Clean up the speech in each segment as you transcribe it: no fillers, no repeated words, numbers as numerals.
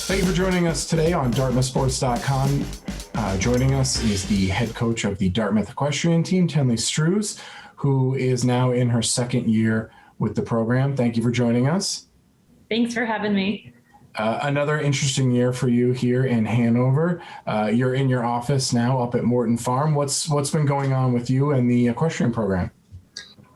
Thank you for joining us today on DartmouthSports.com. Joining us is the head coach of the Dartmouth Equestrian team, Tenley Strews, who is now in her second year with the program. Thank you for joining us. Thanks for having me. Another interesting year for you here in Hanover. You're in your office now up at Morton Farm. What's been going on with you and the equestrian program?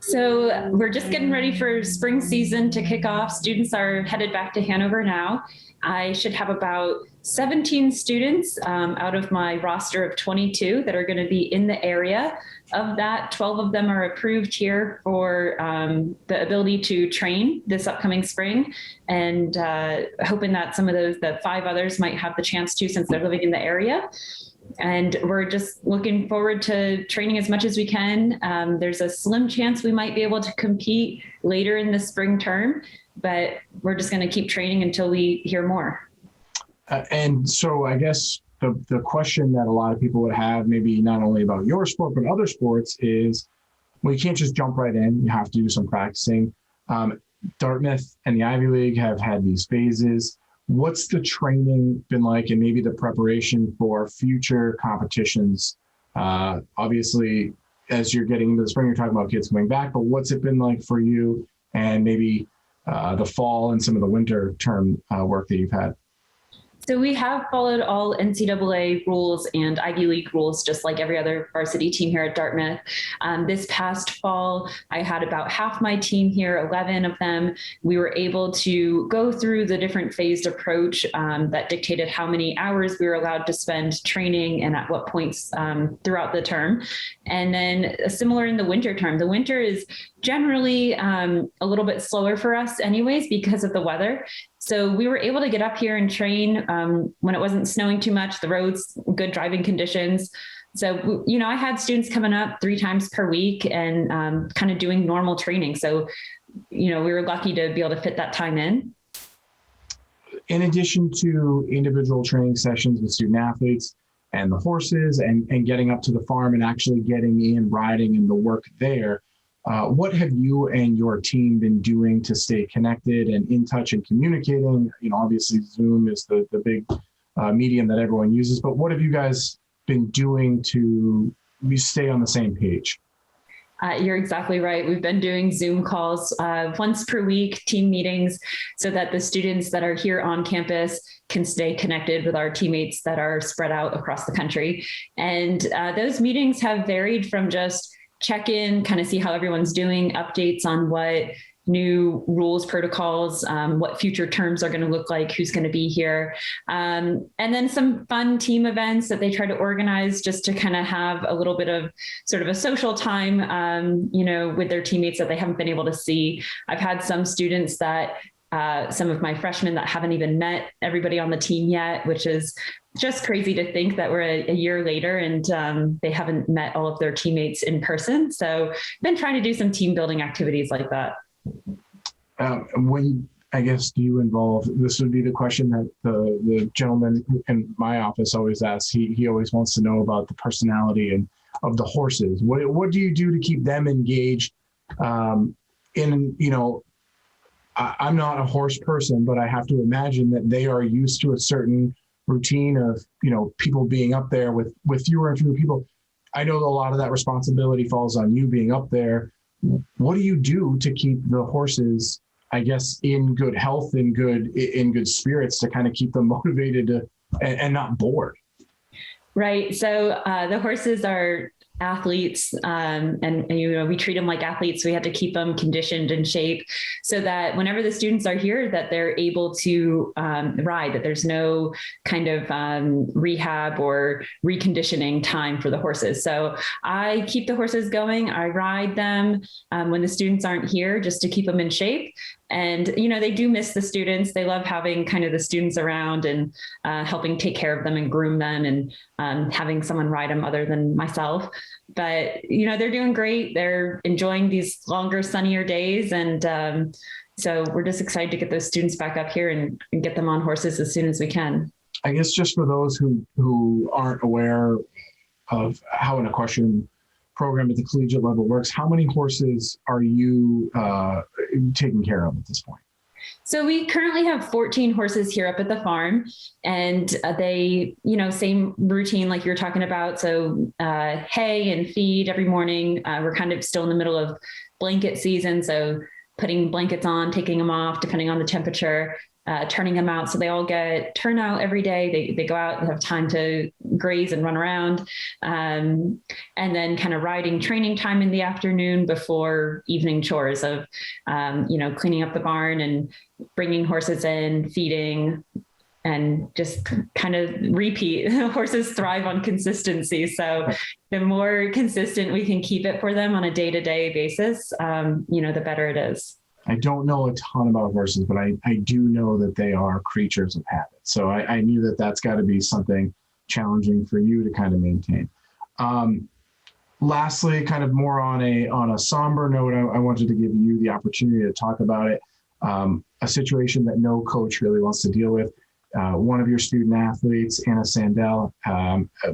So we're just getting ready for spring season to kick off. Students are headed back to Hanover now. I should have about 17 students out of my roster of 22 that are going to be in the area. Of that, 12 of them are approved here for the ability to train this upcoming spring, and hoping that some of the 5 others might have the chance to, since they're living in the area. And we're just looking forward to training as much as we can. There's a slim chance we might be able to compete later in the spring term, but we're just going to keep training until we hear more. And so I guess the question that a lot of people would have, maybe not only about your sport, but other sports, is, well, you can't just jump right in. You have to do some practicing. Dartmouth and the Ivy League have had these phases. What's the training been like, and maybe the preparation for future competitions? Obviously, as you're getting into the spring, you're talking about kids coming back, but what's it been like for you, and maybe the fall and some of the winter term work that you've had? So we have followed all NCAA rules and Ivy League rules, just like every other varsity team here at Dartmouth. This past fall, I had about half my team here, 11 of them. We were able to go through the different phased approach that dictated how many hours we were allowed to spend training and at what points throughout the term. And then similar in the winter term. The winter is generally a little bit slower for us anyways because of the weather. So we were able to get up here and train when it wasn't snowing too much, the roads, good driving conditions. So, I had students coming up 3 times per week and kind of doing normal training. So, we were lucky to be able to fit that time in. In addition to individual training sessions with student athletes and the horses and getting up to the farm and actually getting in, riding, and the work there, what have you and your team been doing to stay connected and in touch and communicating? Obviously Zoom is the big medium that everyone uses, but what have you guys been doing to stay on the same page? You're exactly right. We've been doing Zoom calls once per week, team meetings, so that the students that are here on campus can stay connected with our teammates that are spread out across the country. And those meetings have varied from just check in, kind of see how everyone's doing, updates on what new rules, protocols, what future terms are going to look like, who's going to be here. And then some fun team events that they try to organize just to kind of have a little bit of sort of a social time, with their teammates that they haven't been able to see. I've had some students that some of my freshmen that haven't even met everybody on the team yet, which is just crazy to think that we're a year later and they haven't met all of their teammates in person. So I've been trying to do some team building activities like that. When, I guess, do you involve, this would be the question that the gentleman in my office always asks. He always wants to know about the personality and of the horses. What do you do to keep them engaged? I'm not a horse person, but I have to imagine that they are used to a certain routine of, people being up there with fewer and fewer people. I know that a lot of that responsibility falls on you being up there. What do you do to keep the horses, I guess, in good health and in good spirits, to kind of keep them motivated and not bored? Right. So the horses are athletes and we treat them like athletes. We have to keep them conditioned in shape so that whenever the students are here, that they're able to ride, that there's no kind of rehab or reconditioning time for the horses. So I keep the horses going. I ride them when the students aren't here, just to keep them in shape. And, they do miss the students. They love having kind of the students around and helping take care of them and groom them and having someone ride them other than myself. But, they're doing great. They're enjoying these longer, sunnier days. And so we're just excited to get those students back up here and get them on horses as soon as we can. I guess just for those who aren't aware of how an equestrian program at the collegiate level works, how many horses are you taking care of at this point? So we currently have 14 horses here up at the farm, and they, same routine like you're talking about. So hay and feed every morning. We're kind of still in the middle of blanket season. So putting blankets on, taking them off, depending on the temperature, turning them out. So they all get turnout every day. They go out and have time to graze and run around. And then kind of riding training time in the afternoon before evening chores of, cleaning up the barn and bringing horses in, feeding, and just kind of repeat. Horses thrive on consistency. So the more consistent we can keep it for them on a day-to-day basis, the better it is. I don't know a ton about horses, but I do know that they are creatures of habit. So I knew that that's got to be something challenging for you to kind of maintain. Lastly, kind of more on a somber note, I wanted to give you the opportunity to talk about it. A situation that no coach really wants to deal with. One of your student athletes, Anna Sandell,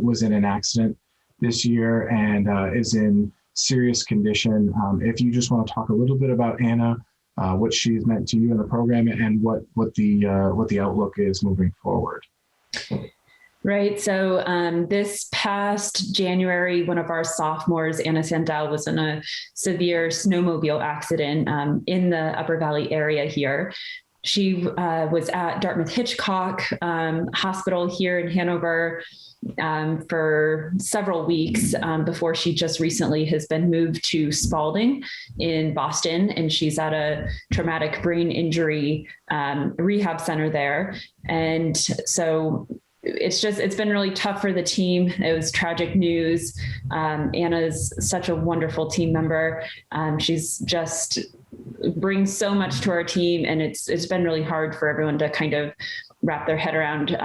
was in an accident this year and is in serious condition. If you just want to talk a little bit about Anna, what she's meant to you in the program, and what the outlook is moving forward. Right. So this past January, one of our sophomores, Anna Sandell, was in a severe snowmobile accident in the Upper Valley area here. She was at Dartmouth-Hitchcock Hospital here in Hanover for several weeks before she just recently has been moved to Spalding in Boston, and she's at a traumatic brain injury rehab center there. And so it's been really tough for the team. It was tragic news. Anna's such a wonderful team member. She's just brings so much to our team, and it's been really hard for everyone to kind of wrap their head around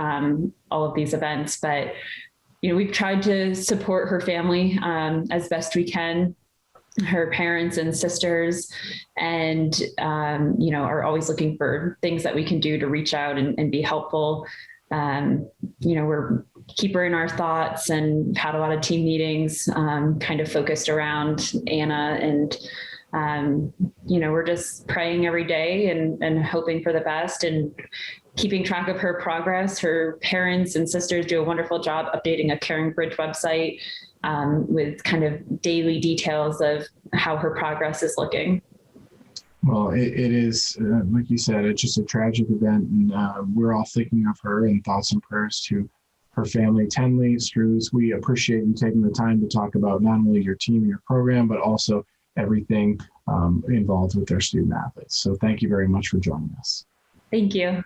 all of these events. But we've tried to support her family as best we can, her parents and sisters, and are always looking for things that we can do to reach out and be helpful. We're keep her in our thoughts and had a lot of team meetings kind of focused around Anna, and we're just praying every day and hoping for the best and keeping track of her progress. Her parents and sisters do a wonderful job updating a Caring Bridge website with kind of daily details of how her progress is looking. Well, it is, like you said, it's just a tragic event, and we're all thinking of her, and thoughts and prayers to her family. Tenley, Strues, we appreciate you taking the time to talk about not only your team and your program, but also everything involved with their student athletes. So thank you very much for joining us. Thank you.